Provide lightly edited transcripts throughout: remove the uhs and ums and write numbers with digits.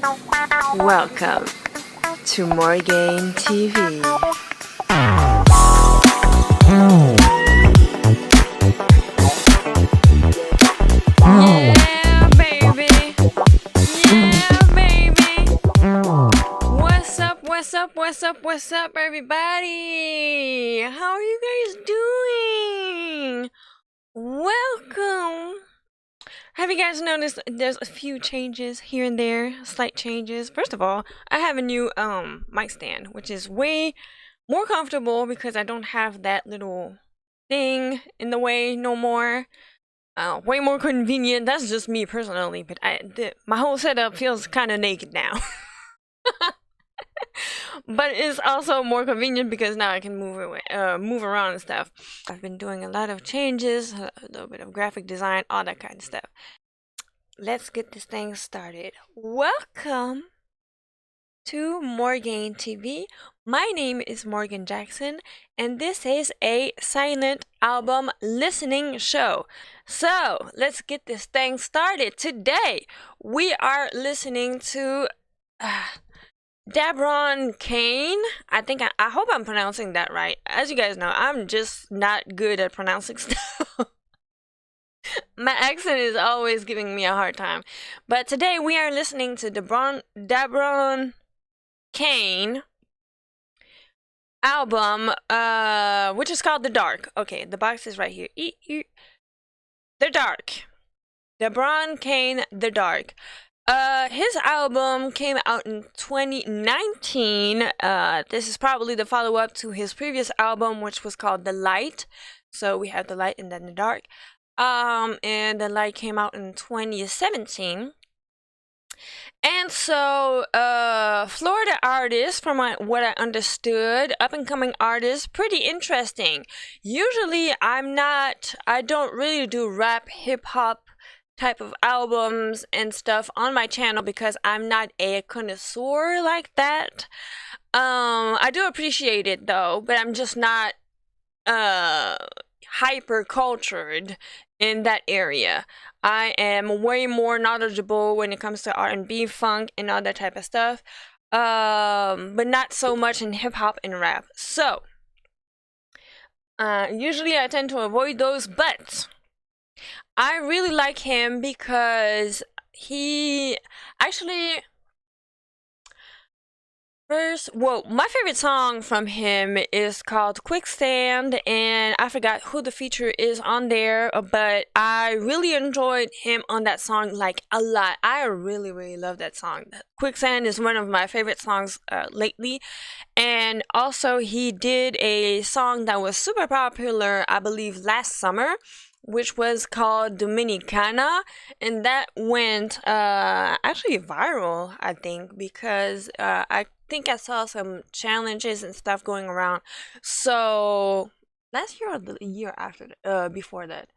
Welcome to Morgane TV. Yeah, baby. Yeah, baby. What's up, everybody? How are you guys doing? Welcome. Have you guys noticed there's a few changes here and there, slight changes? First of all, I have a new mic stand, which is way more comfortable because I don't have that little thing in the way no more. Way more convenient. That's just me personally, but my whole setup feels kind of naked now. But it's also more convenient because now I can move around and stuff. I've been doing a lot of changes, a little bit of graphic design, all that kind of stuff. Let's get this thing started. Welcome to Morgane TV. My name is Morgane Jackson, and this is a silent album listening show. So let's get this thing started. Today we are listening to Dabron Kain. I hope I'm pronouncing that right. As you guys know, I'm just not good at pronouncing stuff. My accent is always giving me a hard time. But today we are listening to Dabron Kain album, which is called The Dark. Okay, the box is right here. The Dark. Dabron Kain, The Dark. His album came out in 2019. This is probably the follow-up to his previous album, which was called The Light. So we have The Light and then The Dark. And The Light came out in 2017. And so, Florida artist, from what I understood, up-and-coming artist, pretty interesting. Usually, I don't really do rap, hip-hop type of albums and stuff on my channel because I'm not a connoisseur like that. I do appreciate it though, but I'm just not hyper cultured in that area. I am way more knowledgeable when it comes to R&B, funk, and all that type of stuff, but not so much in hip hop and rap. So usually I tend to avoid those, but I really like him because he actually my favorite song from him is called Quicksand, and I forgot who the feature is on there, but I really enjoyed him on that song like a lot. I really love that song. Quicksand is one of my favorite songs lately. And also he did a song that was super popular, I believe last summer, which was called Dominicana, and that went actually viral, I think, because I think I saw some challenges and stuff going around. So last year or the year after before that,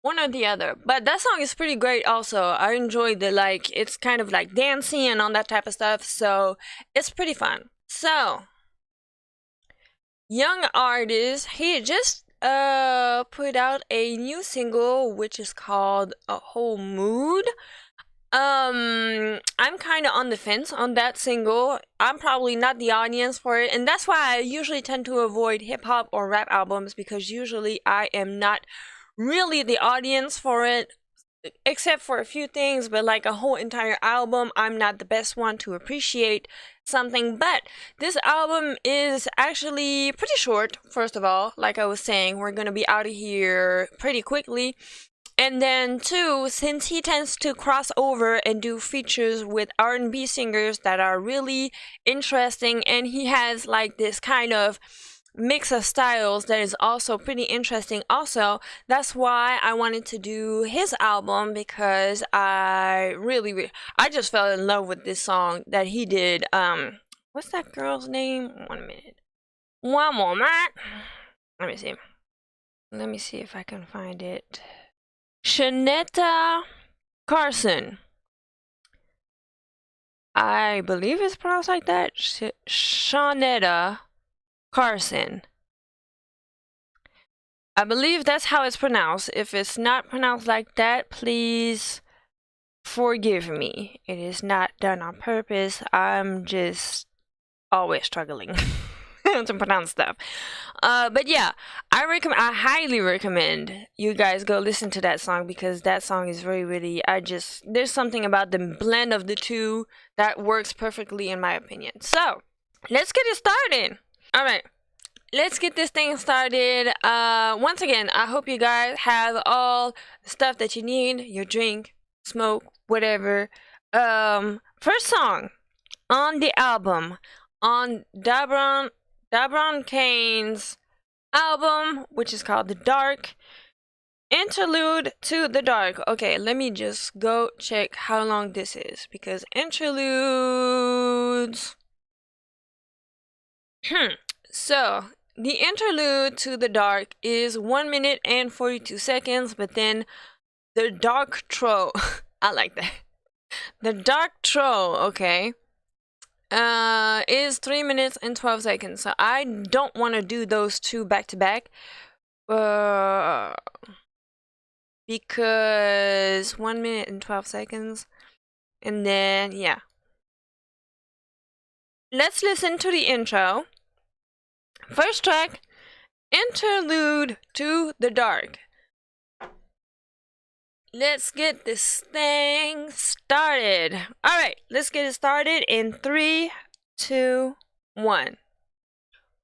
one or the other, but that song is pretty great also. I enjoyed it's kind of like dancing and all that type of stuff, so it's pretty fun. So young artist, he just put out a new single which is called A Whole Mood. I'm kind of on the fence on that single. I'm probably not the audience for it, and that's why I usually tend to avoid hip-hop or rap albums, because usually I am not really the audience for it, except for a few things, but like a whole entire album, I'm not the best one to appreciate something. But this album is actually pretty short. First of all, like I was saying, we're gonna be out of here pretty quickly. And then two, since he tends to cross over and do features with R&B singers that are really interesting, and he has like this kind of mix of styles that is also pretty interesting also, that's why I wanted to do his album, because I just fell in love with this song that he did. What's that girl's name? 1 minute. One moment. Let me see if I can find it. Shanetta Carson. I believe it's pronounced like that. Shanetta Carson. I believe that's how it's pronounced. If it's not pronounced like that, please forgive me. It is not done on purpose. I'm just always struggling to pronounce stuff. But yeah, I highly recommend you guys go listen to that song, because that song is really, there's something about the blend of the two that works perfectly in my opinion. So, let's get it started. All right. Let's get this thing started. Once again, I hope you guys have all the stuff that you need, your drink, smoke, whatever. First song on the album, on Dabron Kain's album, which is called The Dark. Interlude to the Dark. Okay, let me just go check how long this is, because interludes... So, the interlude to the Dark is 1 minute and 42 seconds, but then the Darktro, I like that. The Darktro, okay, is 3 minutes and 12 seconds. So I don't want to do those two back to back, because 1 minute and 12 seconds, and then yeah. Let's listen to the intro. First track, Interlude to the Dark. Let's get this thing started. Alright, let's get it started in 3, 2, 1.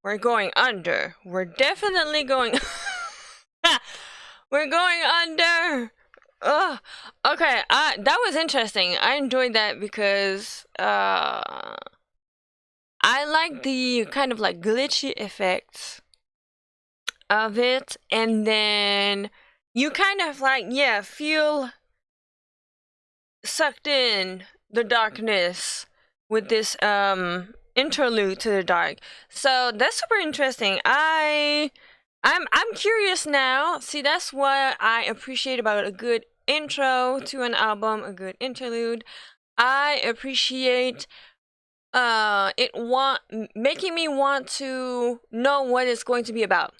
We're going under. We're definitely going... We're going under. Ugh. Okay, that was interesting. I enjoyed that because... I like the kind of like glitchy effects of it, and then you kind of like, yeah, feel sucked in the darkness with this interlude to the dark. So that's super interesting. I'm curious now. See, that's what I appreciate about a good intro to an album, a good interlude. I appreciate making me want to know what it's going to be about.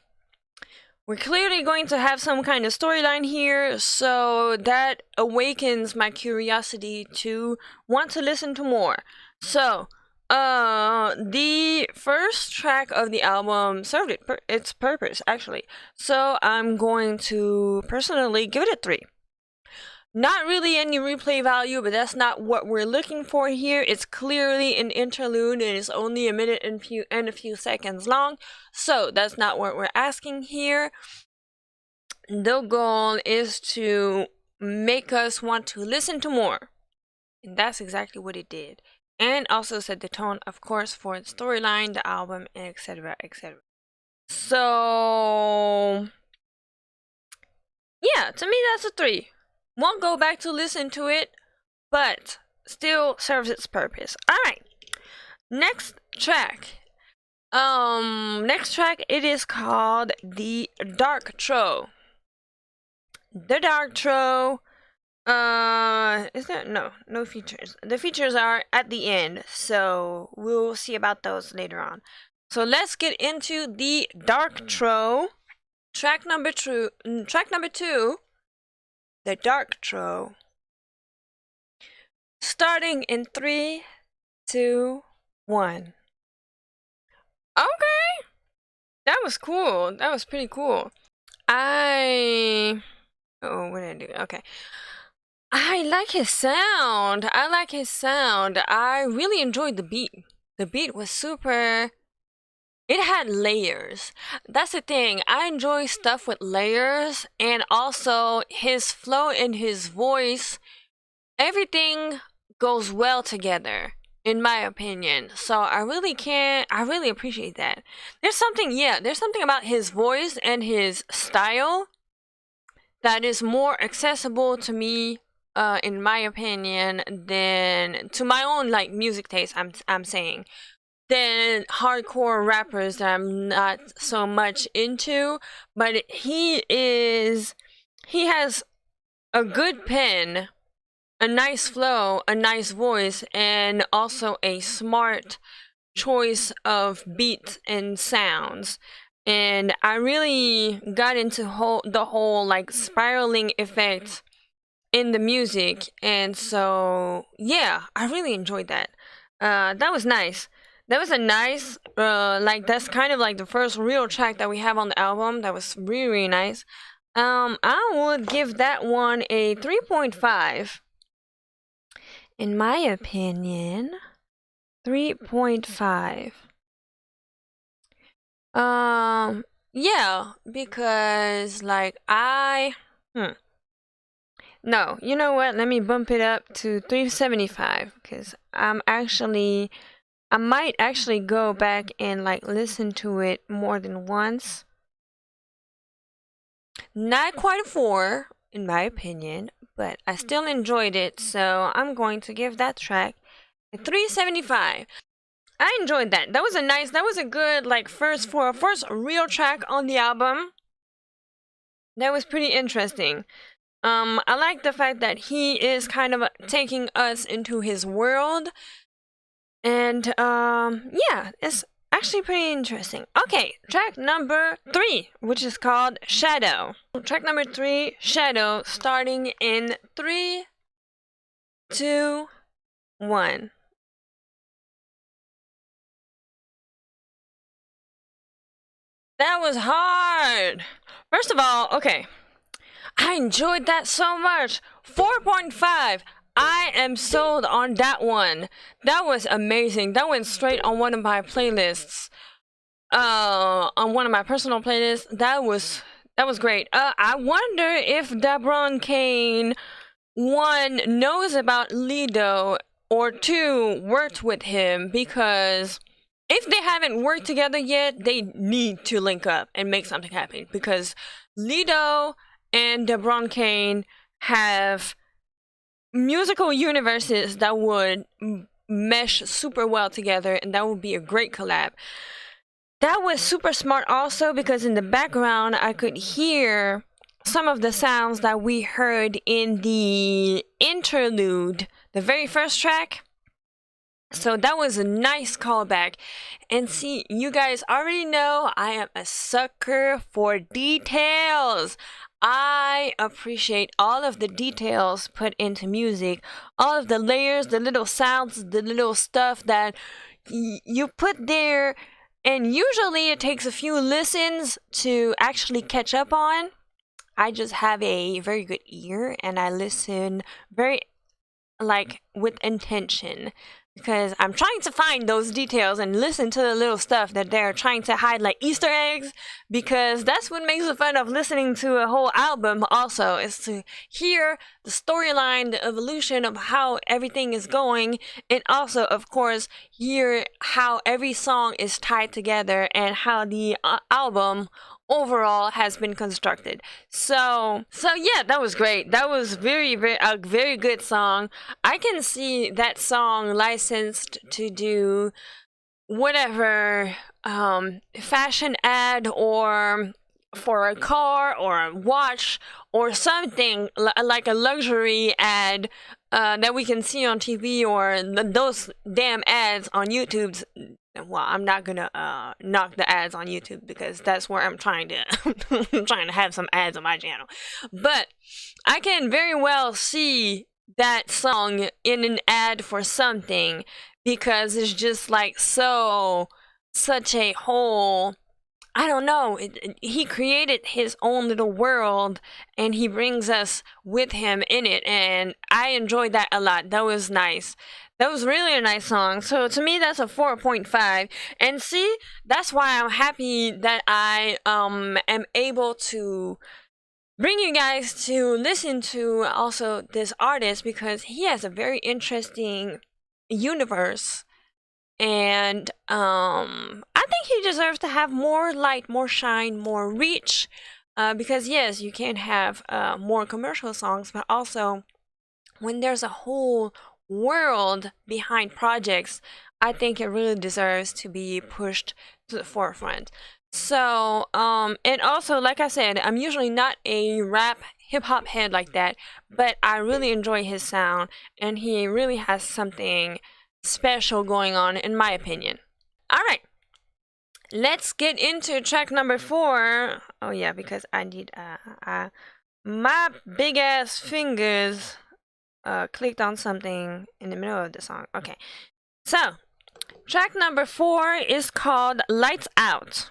We're clearly going to have some kind of storyline here, so that awakens my curiosity to want to listen to more. So, the first track of the album served its purpose, actually. So I'm going to personally give it a 3. Not really any replay value, but that's not what we're looking for here. It's clearly an interlude, and it's only a minute and a few seconds long, so that's not what we're asking here. The goal is to make us want to listen to more, and that's exactly what it did. And also set the tone, of course, for the storyline, the album, etc., etc. So, yeah, to me that's a 3. Won't go back to listen to it, but still serves its purpose. Alright, next track. It is called The Darktro. The Darktro, is there? No features. The features are at the end, so we'll see about those later on. So let's get into The Darktro. Track number 2. The Darktro. Starting in 3, 2, 1. Okay. That was cool. That was pretty cool. Oh, what did I do? Okay. I like his sound. I really enjoyed the beat. The beat was super... It had layers. That's the thing. I enjoy stuff with layers, and also his flow and his voice. Everything goes well together, in my opinion. So I really appreciate that. There's something about his voice and his style that is more accessible to me, in my opinion, than to my own like music taste. I'm saying. Than hardcore rappers that I'm not so much into, but he has a good pen, a nice flow, a nice voice, and also a smart choice of beats and sounds. And I really got into the whole like spiraling effect in the music, and so yeah, I really enjoyed that. That was nice. That was a nice, like that's kind of like the first real track that we have on the album. That was really, really nice. I would give that one a 3.5. In my opinion, 3.5. Yeah, because like no, you know what? Let me bump it up to 375 because I might actually go back and like listen to it more than once. Not quite a 4 in my opinion, but I still enjoyed it, so I'm going to give that track a 375. I enjoyed that. That was a good like first real track on the album. That was pretty interesting. I like the fact that he is kind of taking us into his world. And yeah, it's actually pretty interesting. Okay, track number 3, which is called Shadow. Track number 3, Shadow, starting in 3, 2, 1. That was hard. First of all, okay, I enjoyed that so much. 4.5. I am sold on that one. That was amazing. That went straight on one of my playlists. On one of my personal playlists. That was great. I wonder if Dabron Kain 1 knows about Lido, or 2 worked with him, because if they haven't worked together yet, they need to link up and make something happen, because Lido and Dabron Kain have musical universes that would mesh super well together, and that would be a great collab. That was super smart also, because in the background I could hear some of the sounds that we heard in the interlude, the very first track. So that was a nice callback. And see, you guys already know I am a sucker for details. I appreciate all of the details put into music, all of the layers, the little sounds, the little stuff that you put there, and usually it takes a few listens to actually catch up on. I just have a very good ear, and I listen very like with intention, because I'm trying to find those details and listen to the little stuff that they're trying to hide, like Easter eggs, because that's what makes the fun of listening to a whole album also, is to hear the storyline, the evolution of how everything is going, and also, of course, hear how every song is tied together and how the album overall has been constructed. So yeah, that was great. That was a very good song. I can see that song licensed to do whatever fashion ad, or for a car or a watch or something, like a luxury ad that we can see on TV, or those damn ads on YouTube. Well, I'm not gonna knock the ads on YouTube, because that's where I'm trying to I'm trying to have some ads on my channel. But I can very well see that song in an ad for something, because it's just like such a whole, I don't know, he created his own little world, and he brings us with him in it, and I enjoyed that a lot. That was nice. That was really a nice song. So to me, that's a 4.5. And see, that's why I'm happy that I am able to bring you guys to listen to also this artist, because he has a very interesting universe, and I think he deserves to have more light, more shine, more reach, because yes, you can have more commercial songs, but also when there's a whole world behind projects, I think it really deserves to be pushed to the forefront. So and also, like I said, I'm usually not a rap hip-hop head like that, but I really enjoy his sound, and he really has something special going on, in my opinion. All right, let's get into track number 4. Oh yeah, because I need My big ass fingers clicked on something in the middle of the song. Okay, so track number 4 is called Lights Out.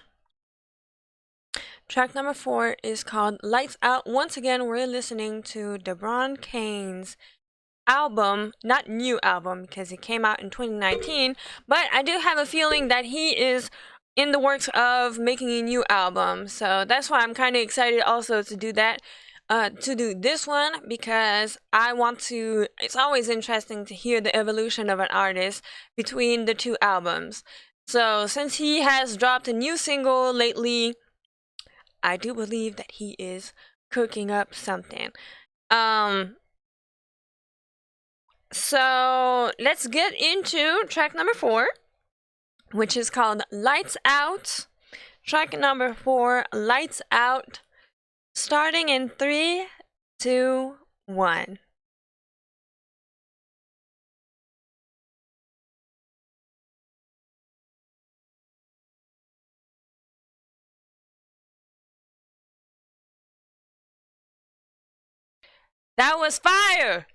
Track number 4 is called Lights Out. Once again, we're listening to Dabron Kain's album, not new album because it came out in 2019, but I do have a feeling that he is in the works of making a new album. So that's why I'm kind of excited also to do that. To do this one because I want to. It's always interesting to hear the evolution of an artist between the two albums. So since he has dropped a new single lately, I do believe that he is cooking up something. So let's get into track number 4, which is called Lights Out. Track number 4, Lights Out. Starting in 3, 2, 1. That was fire!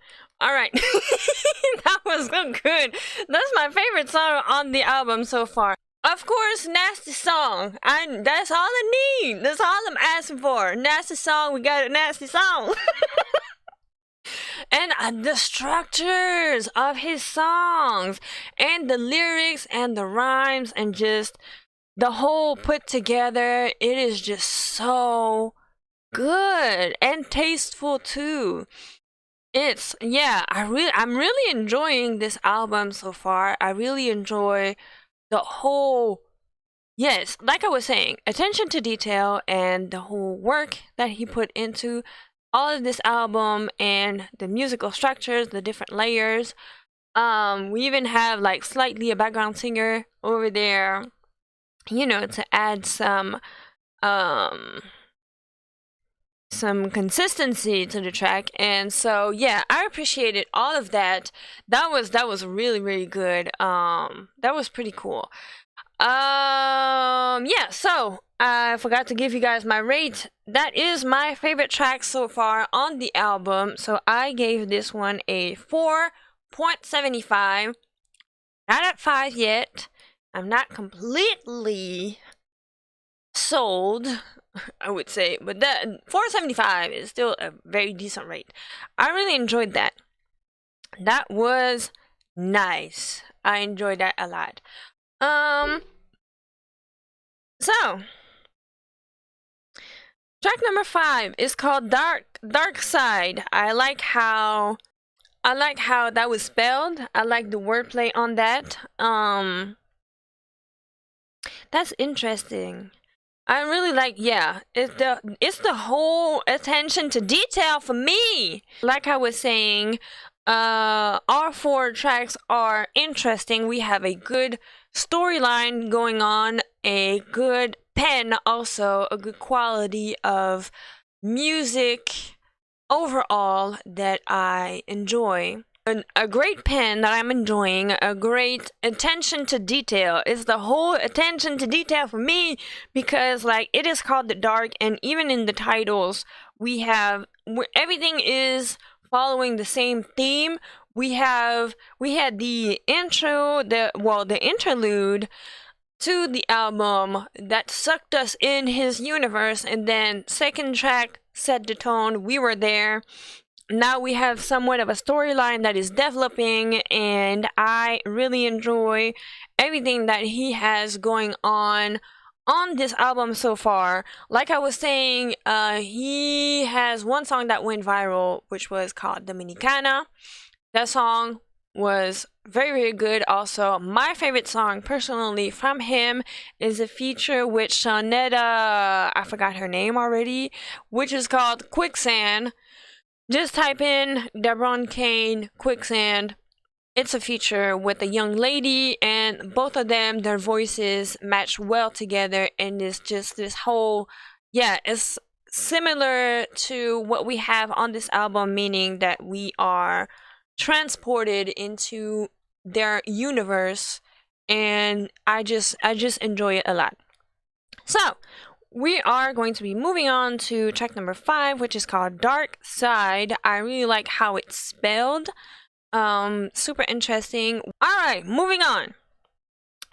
Alright. That was so good. That's my favorite song on the album so far. Of course, nasty song. That's all I need. That's all I'm asking for. Nasty song, we got a nasty song. And the structures of his songs, and the lyrics, and the rhymes, and just the whole put together, it is just so good and tasteful too. I'm really enjoying this album so far. I really enjoy the whole, yes, like I was saying, attention to detail and the whole work that he put into all of this album and the musical structures, the different layers. We even have like slightly a background singer over there, to add some consistency to the track. And so yeah, I appreciated all of that. That was really, really good. That was pretty cool. Yeah, so I forgot to give you guys my rate. That is my favorite track so far on the album. So I gave this one a 4.75. Not at 5 yet. I'm not completely sold, I would say, but that 4.75 is still a very decent rate. I really enjoyed that. That was nice. I enjoyed that a lot. So track number 5 is called Dark Side. I like how that was spelled. I like the wordplay on that. That's interesting. I really like, it's the whole attention to detail for me. Like I was saying, our 4 tracks are interesting. We have a good storyline going on, a good pen, also a good quality of music overall that I enjoy. A great pen that I'm enjoying, a great attention to detail. It's the whole attention to detail for me because it is called The Dark, and even in the titles everything is following the same theme. We had the intro, the interlude to the album that sucked us in his universe, and then second track set the tone. We were there. Now we have somewhat of a storyline that is developing, and I really enjoy everything that he has going on this album so far. Like I was saying, he has one song that went viral, which was called Dominicana. That song was very, very good. Also, my favorite song personally from him is a feature with Shawnetta, I forgot her name already, which is called Quicksand. Just type in Dabron Kain Quicksand. It's a feature with a young lady, and both of them, their voices match well together, and it's just this whole, it's similar to what we have on this album, meaning that we are transported into their universe, and I just enjoy it a lot. So we are going to be moving on to track number 5, which is called Dark Side. I really like how it's spelled. Super interesting. Alright, moving on.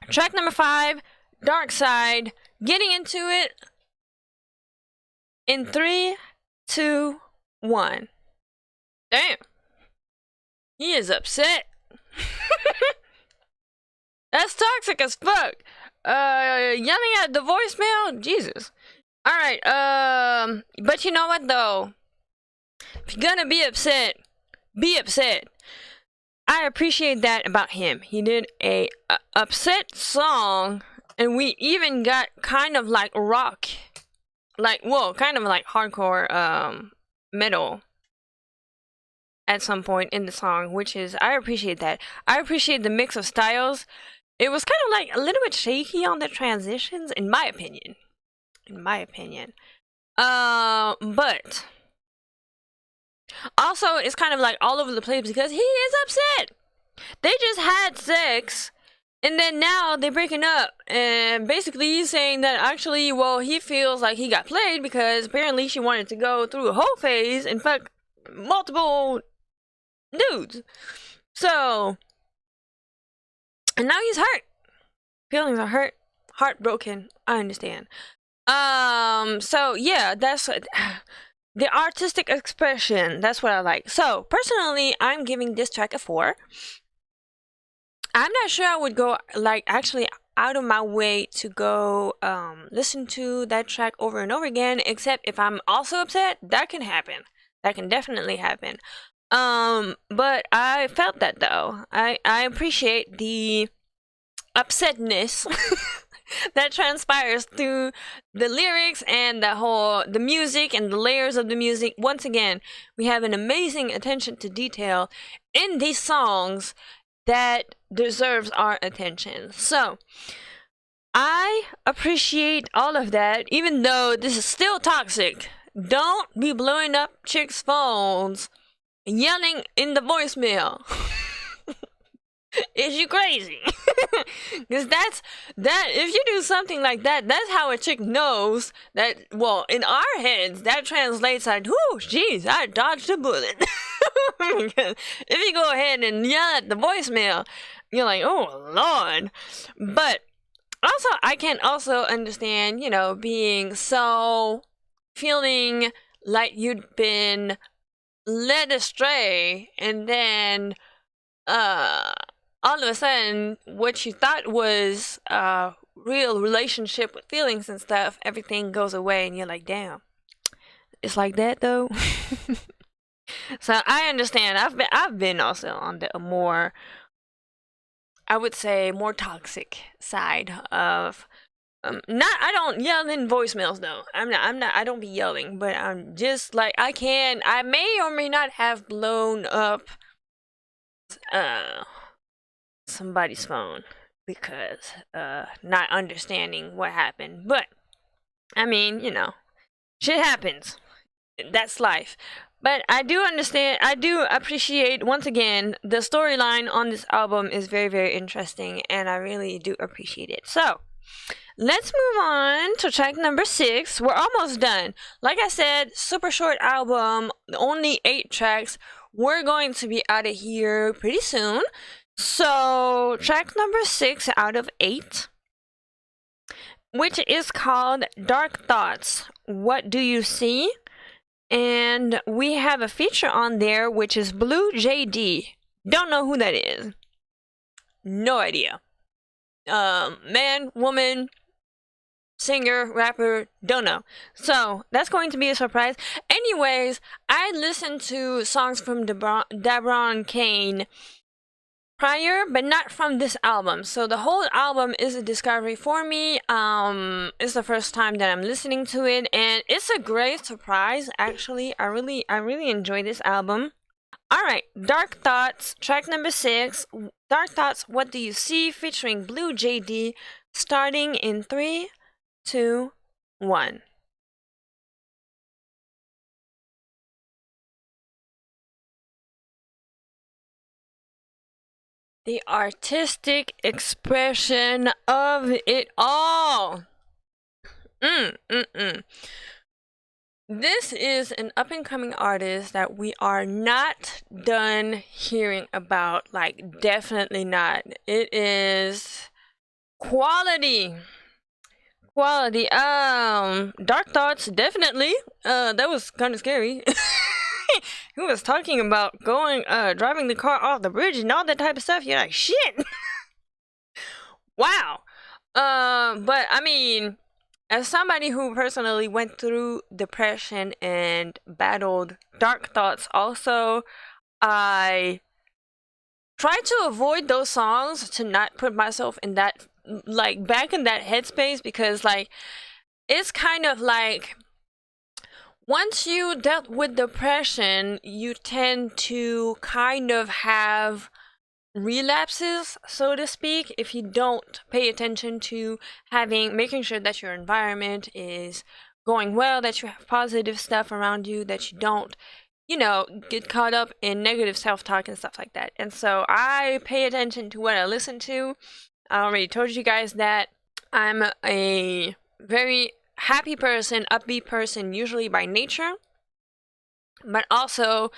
Track number 5, Dark Side. Getting into it in 3, 2, 1. Damn. He is upset. That's toxic as fuck. Yelling at the voicemail? Jesus. Alright, but you know what though? If you're gonna be upset, be upset. I appreciate that about him. He did a upset song, and we even got kind of like rock, kind of like hardcore metal at some point in the song, which is, I appreciate that. I appreciate the mix of styles. It was kind of like a little bit shaky on the transitions, in my opinion. But also it's kind of like all over the place because he is upset. They just had sex, and then now they're breaking up, and basically he's saying that actually, well, he feels like he got played because apparently she wanted to go through a whole phase and fuck multiple dudes. So, and now he's hurt. Feelings are hurt, heartbroken. I understand. So yeah, that's the artistic expression. That's what I like. So personally, I'm giving this track a 4. I'm not sure I would go like actually out of my way to go listen to that track over and over again, except if I'm also upset. That can happen. That can definitely happen. But I felt that though. I appreciate the upsetness that transpires through the lyrics and the music and the layers of the music. Once again, we have an amazing attention to detail in these songs that deserves our attention. So I appreciate all of that, even though this is still toxic. Don't be blowing up chicks' phones and yelling in the voicemail. Is you crazy? Because that if you do something like that, that's how a chick knows that, well, in our heads that translates like, whoo, jeez, I dodged a bullet. Because if you go ahead and yell at the voicemail, you're like, oh Lord. But also I can also understand, being so, feeling like you'd been led astray, and then all of a sudden, what you thought was a real relationship with feelings and stuff, everything goes away, and you're like, damn, it's like that though. So I understand. I've been also on the more, I would say, more toxic side of I don't yell in voicemails though. I don't be yelling, but I'm just like, I may or may not have blown up somebody's phone because not understanding what happened. But I mean, shit happens. That's life. But I do understand, I do appreciate, once again, the storyline on this album is very, very interesting, and I really do appreciate it. So let's move on to track number 6. We're almost done. Like I said, super short album, only 8 tracks. We're going to be out of here pretty soon. So track number 6 out of 8, which is called Dark Thoughts. What do you see? And we have a feature on there, which is Blue JD. Don't know who that is. No idea. Man, woman, singer, rapper, don't know. So that's going to be a surprise. Anyways, I listened to songs from Dabron Kain prior, but not from this album. So the whole album is a discovery for me. It's the first time that I'm listening to it, and it's a great surprise. Actually, I really enjoy this album. All right, Dark Thoughts, track number 6. Dark Thoughts, What Do You See? Featuring Blue JD. Starting in 3, 2, 1. The artistic expression of it all. This is an up-and-coming artist that we are not done hearing about. Like, definitely not. It is quality. Quality. Dark Thoughts, definitely. That was kind of scary. He was talking about driving the car off the bridge and all that type of stuff. You're like, shit. Wow. But I mean, as somebody who personally went through depression and battled dark thoughts also, I try to avoid those songs to not put myself in that, like, back in that headspace, because, like, it's kind of like once you dealt with depression, you tend to kind of have relapses, so to speak, if you don't pay attention to making sure that your environment is going well, that you have positive stuff around you, that you don't, get caught up in negative self-talk and stuff like that. And so I pay attention to what I listen to. I already told you guys that I'm a very happy person, upbeat person, usually by nature, but also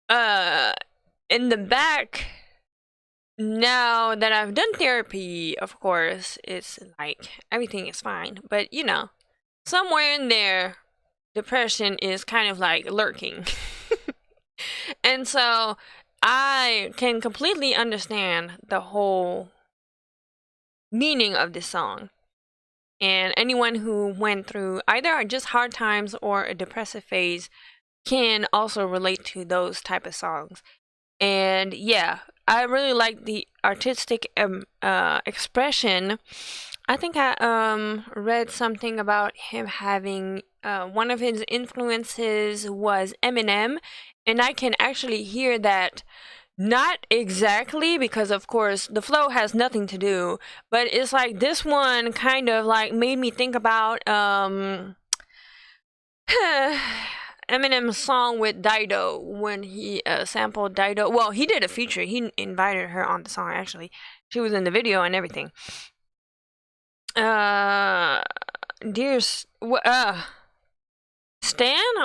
in the back, now that I've done therapy, of course, it's like everything is fine, but somewhere in there, depression is kind of like lurking. And so I can completely understand the whole meaning of this song. And anyone who went through either just hard times or a depressive phase can also relate to those type of songs. And yeah, I really like the artistic expression. I think I read something about him having one of his influences was Eminem, and I can actually hear that. Not exactly, because of course the flow has nothing to do, but it's like this one kind of like made me think about Eminem's song with Dido when he sampled Dido. Well, he did a feature. He invited her on the song, actually. She was in the video and everything. Stan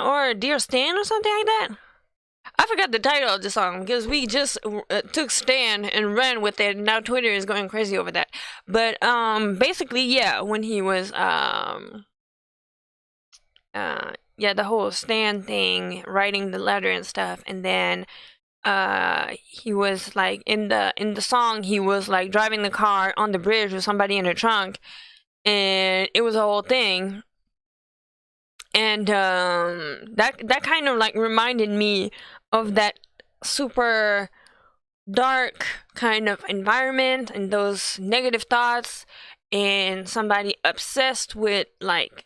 or Dear Stan or something like that? I forgot the title of the song because we just took Stan and ran with it, and now Twitter is going crazy over that. But basically, yeah, when he was the whole Stan thing, writing the letter and stuff, and then he was like in the song, he was like driving the car on the bridge with somebody in the trunk, and it was a whole thing. And that kind of like reminded me of that super dark kind of environment and those negative thoughts, and somebody obsessed with like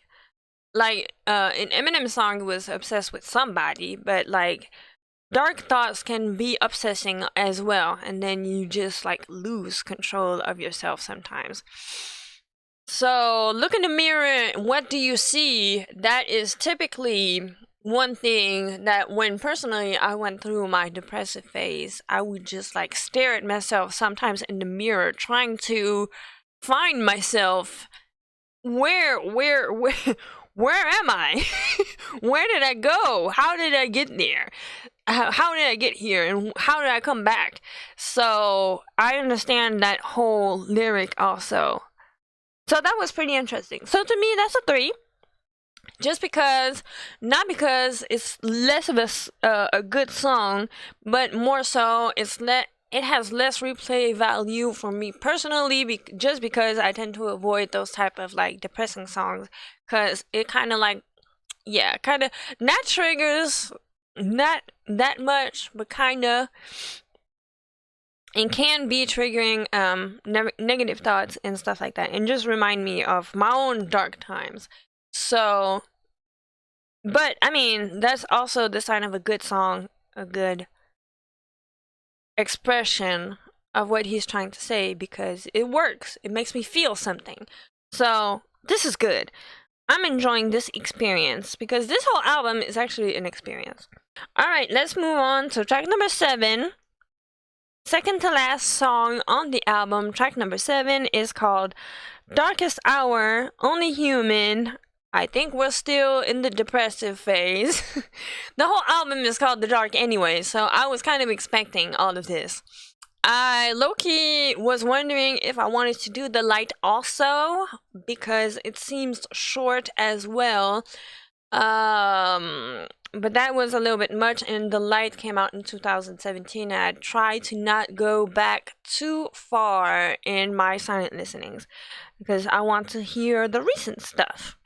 in Eminem's song, it was obsessed with somebody, but like dark thoughts can be obsessing as well, and then you just like lose control of yourself sometimes. So look in the mirror, what do you see? That is typically one thing that when personally I went through my depressive phase, I would just like stare at myself sometimes in the mirror, trying to find myself. Where am I? Where did I go? How did I get there? How did I get here? And how did I come back? So I understand that whole lyric also. So that was pretty interesting. So to me, that's a 3. Just because, not because it's less of a good song, but more so it has less replay value for me personally, just because I tend to avoid those type of like depressing songs, because it kind of like, yeah, kind of not triggers, not that much, but kind of, and can be triggering negative thoughts and stuff like that, and just remind me of my own dark times. So, but I mean, that's also the sign of a good song, a good expression of what he's trying to say, because it works. It makes me feel something. So this is good. I'm enjoying this experience because this whole album is actually an experience. Alright, let's move on to track number 7. Second to last song on the album. Track number 7 is called Darkest Hour, Only Human. I think we're still in the depressive phase. The whole album is called The Dark anyway, so I was kind of expecting all of this. I low-key was wondering if I wanted to do the light also, because it seems short as well. But that was a little bit much, and the light came out in 2017, and I tried to not go back too far in my silent listenings, because I want to hear the recent stuff.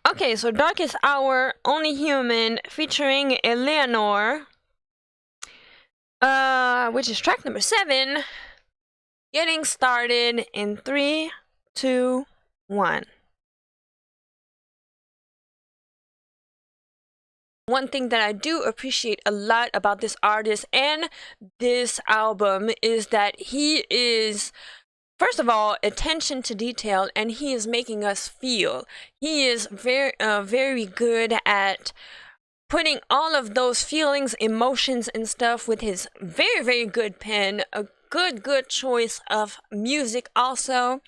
Okay, so Darkest Hour, Only Human, featuring Eleanor, which is track number 7. Getting started in 3, 2, 1. One thing that I do appreciate a lot about this artist and this album is that he is, first of all, attention to detail, and he is making us feel. He is very good at putting all of those feelings, emotions, and stuff with his very good pen. A good choice of music also,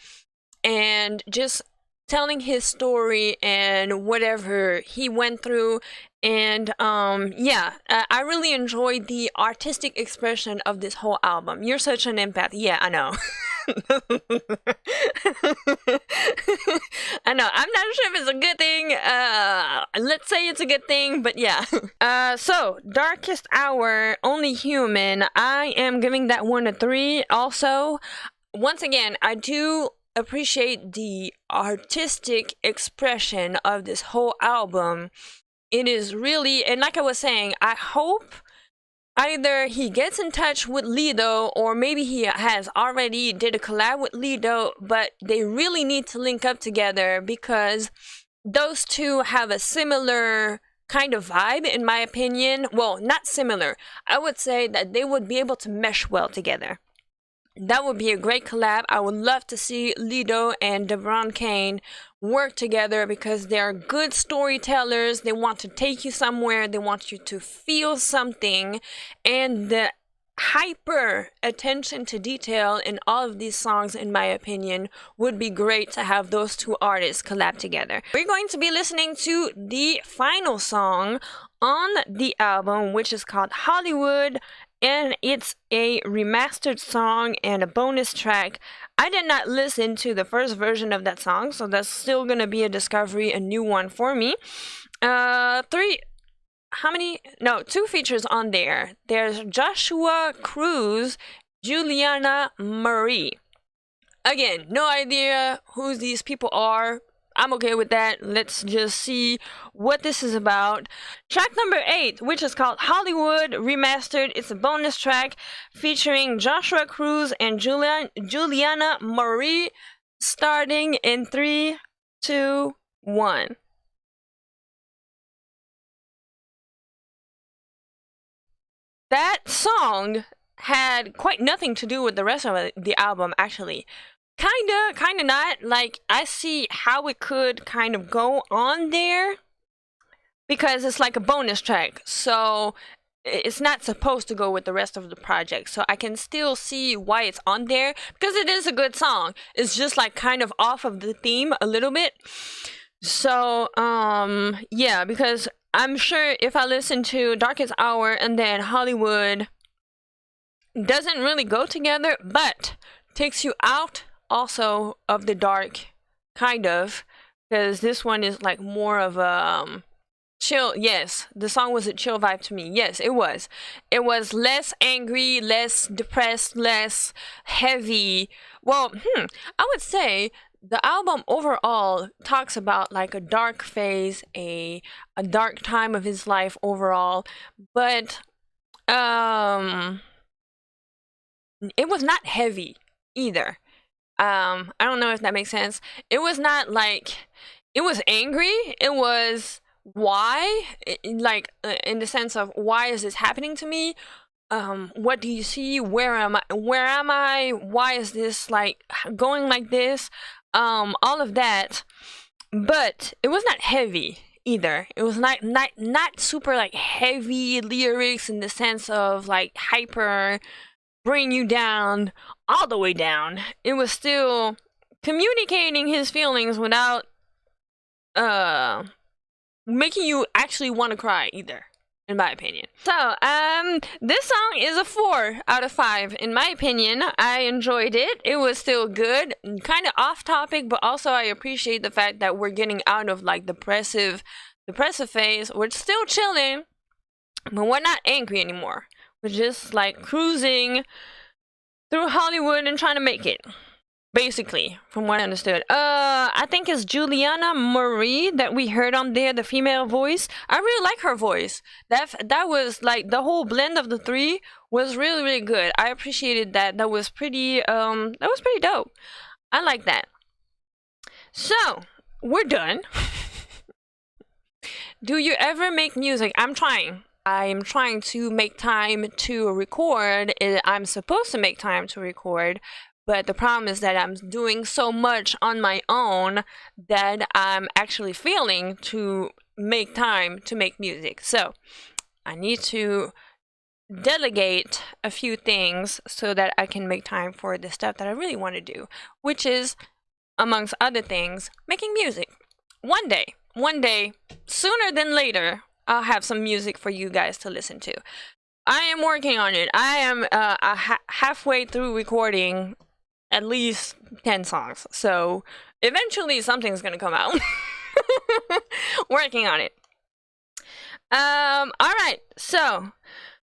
and just telling his story and whatever he went through. And I really enjoyed the artistic expression of this whole album. You're such an empath. Yeah, I know. I know. I'm not sure if it's a good thing. Let's say it's a good thing, but yeah. So Darkest Hour, Only Human. I am giving that one a 3. Also, once again, I do appreciate the artistic expression of this whole album. It is really, and like I was saying, I hope either he gets in touch with Lido, or maybe he has already did a collab with Lido, but they really need to link up together, because those two have a similar kind of vibe, in my opinion. Well, not similar. I would say that they would be able to mesh well together. That would be a great collab. I would love to see Lido and Dabron Kain work together, because they're good storytellers. They want to take you somewhere. They want you to feel something. And the hyper attention to detail in all of these songs, in my opinion, would be great to have those two artists collab together. We're going to be listening to the final song on the album, which is called Hollywood, and it's a remastered song and a bonus track. I did not listen to the first version of that song, so that's still gonna be a discovery, a new one for me. 2 features on there. There's Joshua Cruz, Juliana Marie. Again, no idea who these people are. I'm okay with that. Let's just see what this is about. Track number 8, which is called Hollywood Remastered. It's a bonus track featuring Joshua Cruz and Juliana Marie, starting in 3, 2, 1. That song had quite nothing to do with the rest of the album, actually. Kinda not. Like, I see how it could kind of go on there, because it's like a bonus track, so it's not supposed to go with the rest of the project. So I can still see why it's on there, because it is a good song. It's just like kind of off of the theme a little bit. So yeah, because I'm sure if I listen to Darkest Hour and then Hollywood, doesn't really go together, but takes you out also of the dark, kind of, because this one is like more of a chill. Yes, the song was a chill vibe to me. Yes, it was less angry, less depressed, less heavy. Well, I would say the album overall talks about like a dark phase, a dark time of his life overall, but it was not heavy either. I don't know if that makes sense. It was not like, it was angry. It was why, like in the sense of, why is this happening to me? What do you see? Where am I? Why is this like going like this? All of that. But it was not heavy either. It was not super like heavy lyrics in the sense of like hyper bring you down all the way down. It was still communicating his feelings without making you actually want to cry either, in my opinion. So this song is a 4 out of 5 in my opinion. I enjoyed it. It was still good, kind of off topic, but also I appreciate the fact that we're getting out of like depressive phase. We're still chilling, but we're not angry anymore. We're just like cruising through Hollywood and trying to make it. Basically, from what I understood. I think it's Juliana Marie that we heard on there, the female voice. I really like her voice. That was like the whole blend of the three was really, really good. I appreciated that. That was pretty dope. I like that. So, we're done. Do you ever make music? I'm trying to make time to record. I'm supposed to make time to record. But the problem is that I'm doing so much on my own that I'm actually failing to make time to make music. So I need to delegate a few things so that I can make time for the stuff that I really want to do, which is, amongst other things, making music. One day, sooner than later, I'll have some music for you guys to listen to. I am working on it. I am halfway through recording at least 10 songs. So eventually something's gonna come out. Working on it. Alright, so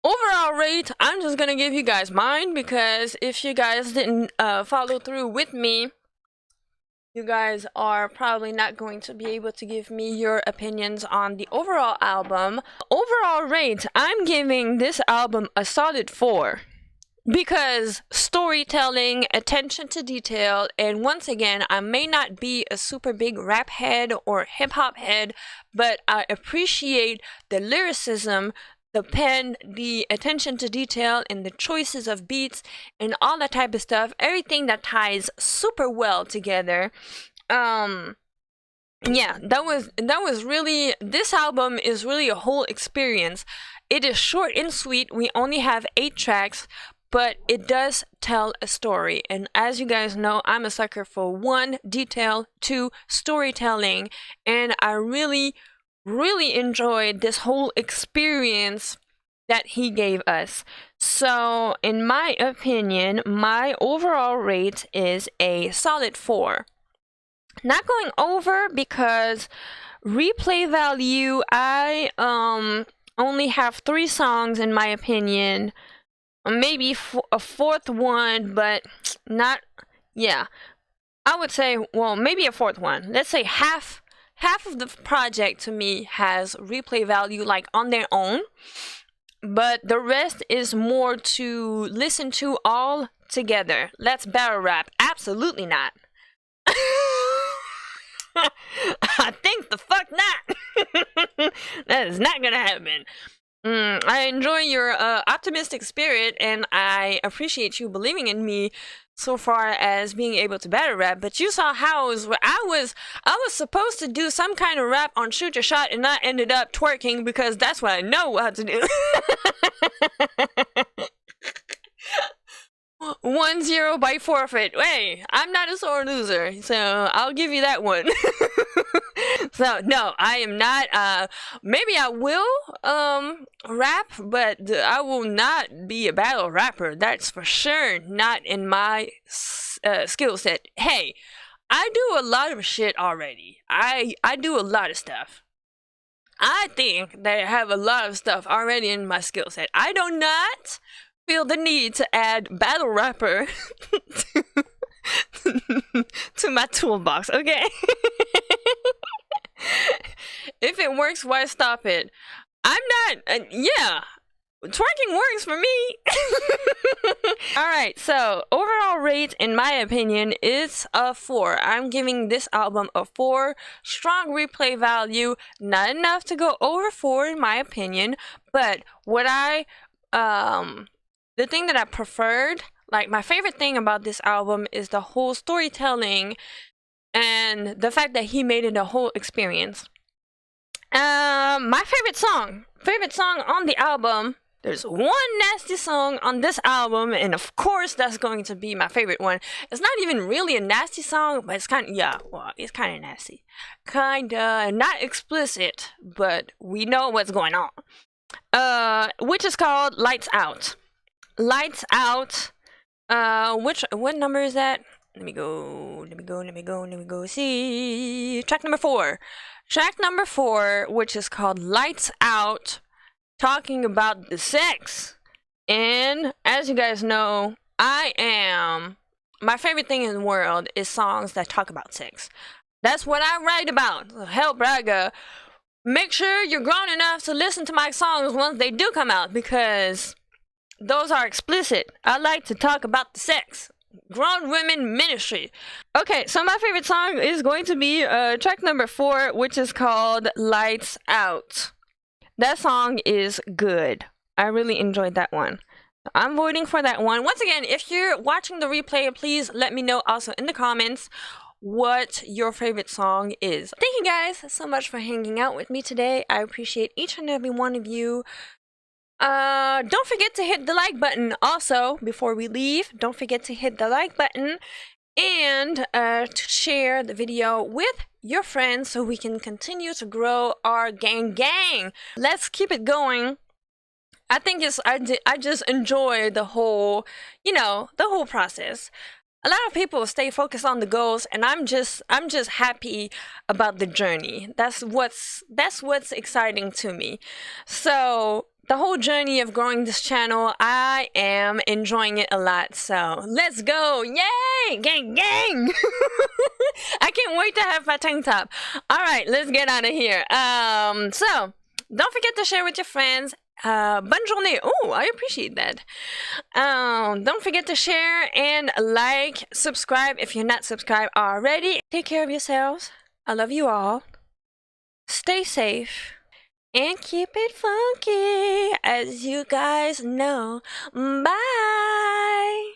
overall rate, I'm just gonna give you guys mine, because if you guys didn't follow through with me, you guys are probably not going to be able to give me your opinions on the overall album. Overall rate, I'm giving this album a solid 4. Because storytelling, attention to detail, and once again, I may not be a super big rap head or hip hop head, but I appreciate the lyricism, the pen, the attention to detail, and the choices of beats, and all that type of stuff. Everything that ties super well together. Yeah, that was really, this album is really a whole experience. It is short and sweet. We only have 8 tracks. But it does tell a story. And as you guys know, I'm a sucker for 1, detail, 2, storytelling. And I really, really enjoyed this whole experience that he gave us. So, in my opinion, my overall rate is a solid 4. Not going over because replay value, I only have 3 songs in my opinion. Maybe a 4th one, but not, yeah. I would say, well, maybe a 4th one. Let's say half of the project to me has replay value, like on their own. But the rest is more to listen to all together. Let's battle rap. Absolutely not. I think the fuck not. That is not gonna happen. I enjoy your optimistic spirit, and I appreciate you believing in me so far as being able to battle rap. But you saw how I was supposed to do some kind of rap on Shoot Your Shot, and I ended up twerking because that's what I know how to do. 1-0 by forfeit. Hey, I'm not a sore loser, so I'll give you that one. So no, I am not. Maybe I will rap, but I will not be a battle rapper. That's for sure not in my skill set. Hey, I do a lot of shit already. I do a lot of stuff. I think that I have a lot of stuff already in my skill set. I do not feel the need to add battle rapper to my toolbox, okay? If it works, why stop it? I'm not, yeah, twerking works for me. Alright, so overall rate, in my opinion, is a 4. I'm giving this album a 4. Strong replay value, not enough to go over 4 in my opinion, but what the thing that I preferred, like my favorite thing about this album is the whole storytelling and the fact that he made it a whole experience. My favorite song on the album there's one nasty song on this album, and of course that's going to be my favorite one. It's not even really a nasty song, but it's kind of, yeah, well, it's kind of nasty. Kinda, not explicit, but we know what's going on. Which is called Lights Out. Lights Out. What number is that? Let me go see. Track number 4. Track number 4, which is called Lights Out, talking about the sex. And as you guys know, my favorite thing in the world is songs that talk about sex. That's what I write about. So hell, Braga, make sure you're grown enough to listen to my songs once they do come out, because those are explicit. I like to talk about the sex. Grown women ministry. Okay, so my favorite song is going to be track number 4, which is called Lights Out. That song is good. I really enjoyed that one. I'm voting for that one. Once again, if you're watching the replay, please let me know also in the comments what your favorite song is. Thank you guys so much for hanging out with me today. I appreciate each and every one of you. Don't forget to hit the like button. Also, before we leave, don't forget to hit the like button and to share the video with your friends so we can continue to grow our gang. Let's keep it going. I think I just enjoy the whole, the whole process. A lot of people stay focused on the goals, and I'm just happy about the journey. That's what's exciting to me. So the whole journey of growing this channel, I am enjoying it a lot. So let's go. Yay! Gang! I can't wait to have my tank top. All right, let's get out of here. So don't forget to share with your friends. Bonne journée. Oh, I appreciate that. Don't forget to share and like, subscribe if you're not subscribed already. Take care of yourselves. I love you all. Stay safe. And keep it funky, as you guys know. Bye!